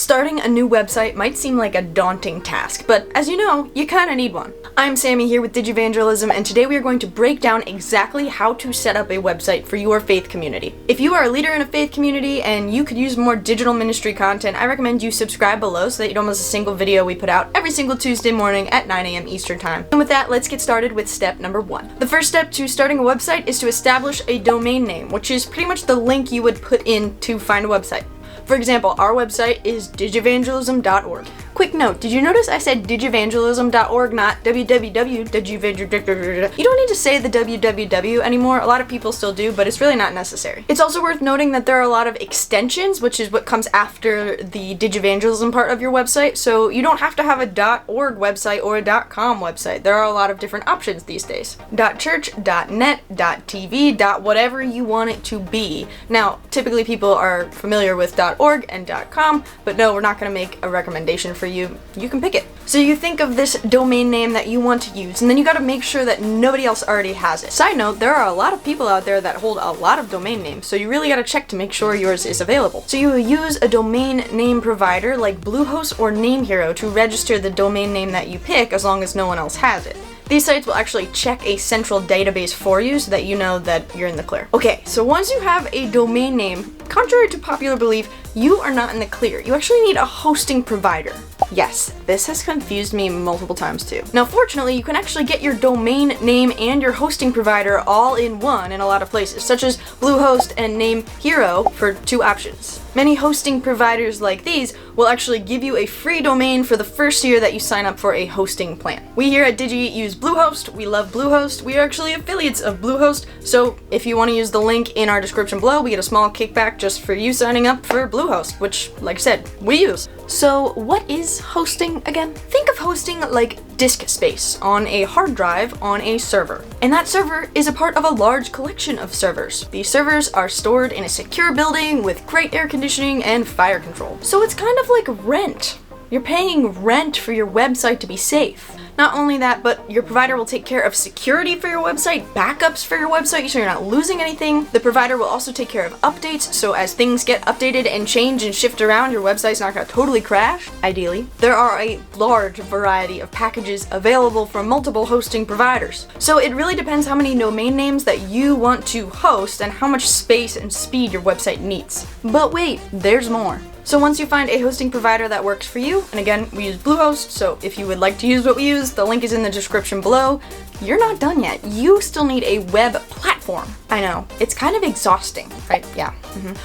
Starting a new website might seem like a daunting task, but as you know, you kinda need one. I'm Sammy here with Digivangelism, and today we are going to break down exactly how to set up a website for your faith community. If you are a leader in a faith community and you could use more digital ministry content, I recommend you subscribe below so that you don't miss a single video we put out every single Tuesday morning at 9 a.m. Eastern Time. And with that, let's get started with step number 1. The first step to starting a website is to establish a domain name, which is pretty much the link you would put in to find a website. For example, our website is digivangelism.org. Quick note, did you notice I said digivangelism.org, not www.digivangelism? You don't need to say the www anymore. A lot of people still do, but it's really not necessary. It's also worth noting that there are a lot of extensions, which is what comes after the Digivangelism part of your website, so you don't have to have a .org website or a .com website. There are a lot of different options these days. .church, .net, .tv, .whatever you want it to be. Now, typically people are familiar with .org and .com, but no, we're not going to make a recommendation for you. You can pick it. So you think of this domain name that you want to use, and then you got to make sure that nobody else already has it. Side note, there are a lot of people out there that hold a lot of domain names, so you really got to check to make sure yours is available. So you use a domain name provider like Bluehost or NameHero to register the domain name that you pick as long as no one else has it. These sites will actually check a central database for you so that you know that you're in the clear. Okay, so once you have a domain name, contrary to popular belief, you are not in the clear. You actually need a hosting provider. Yes, this has confused me multiple times too. Now, fortunately, you can actually get your domain name and your hosting provider all in one in a lot of places, such as Bluehost and NameHero for 2 options. Many hosting providers like these will actually give you a free domain for the first year that you sign up for a hosting plan. We here at Digi use Bluehost. We love Bluehost. We are actually affiliates of Bluehost, so if you want to use the link in our description below, we get a small kickback just for you signing up for Bluehost, which, like I said, we use. So what is hosting again? Think of hosting like disk space on a hard drive on a server. And that server is a part of a large collection of servers. These servers are stored in a secure building with great air conditioning and fire control. So it's kind of like rent. You're paying rent for your website to be safe. Not only that, but your provider will take care of security for your website, backups for your website, so you're not losing anything. The provider will also take care of updates, so as things get updated and change and shift around, your website's not gonna totally crash, ideally. There are a large variety of packages available from multiple hosting providers. So it really depends how many domain names that you want to host and how much space and speed your website needs. But wait, there's more. So once you find a hosting provider that works for you, and again, we use Bluehost, so if you would like to use what we use, the link is in the description below. You're not done yet. You still need a web platform. I know, it's kind of exhausting, right? Yeah.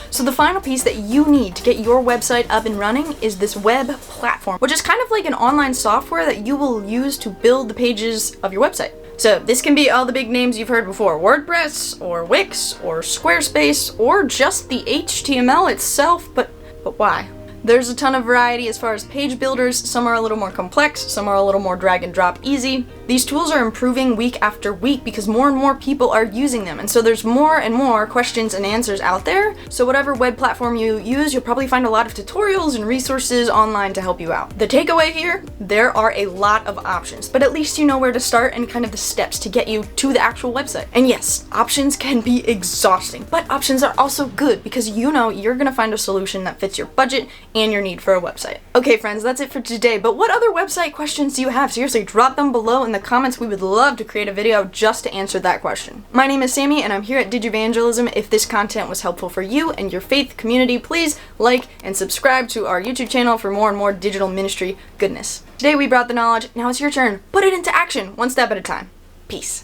So the final piece that you need to get your website up and running is this web platform, which is kind of like an online software that you will use to build the pages of your website. So this can be all the big names you've heard before, WordPress, or Wix, or Squarespace, or just the HTML itself, but why? There's a ton of variety as far as page builders. Some are a little more complex, some are a little more drag and drop easy. These tools are improving week after week because more and more people are using them, and so there's more and more questions and answers out there. So whatever web platform you use, you'll probably find a lot of tutorials and resources online to help you out. The takeaway here, there are a lot of options, but at least you know where to start and kind of the steps to get you to the actual website. And yes, options can be exhausting, but options are also good because you know you're gonna find a solution that fits your budget and your need for a website. Okay friends, that's it for today, but what other website questions do you have? Seriously, drop them below in the comments. We would love to create a video just to answer that question. My name is Sammy and I'm here at Digivangelism. If this content was helpful for you and your faith community, please like and subscribe to our YouTube channel for more and more digital ministry goodness. Today we brought the knowledge, now it's your turn. Put it into action, one step at a time. Peace.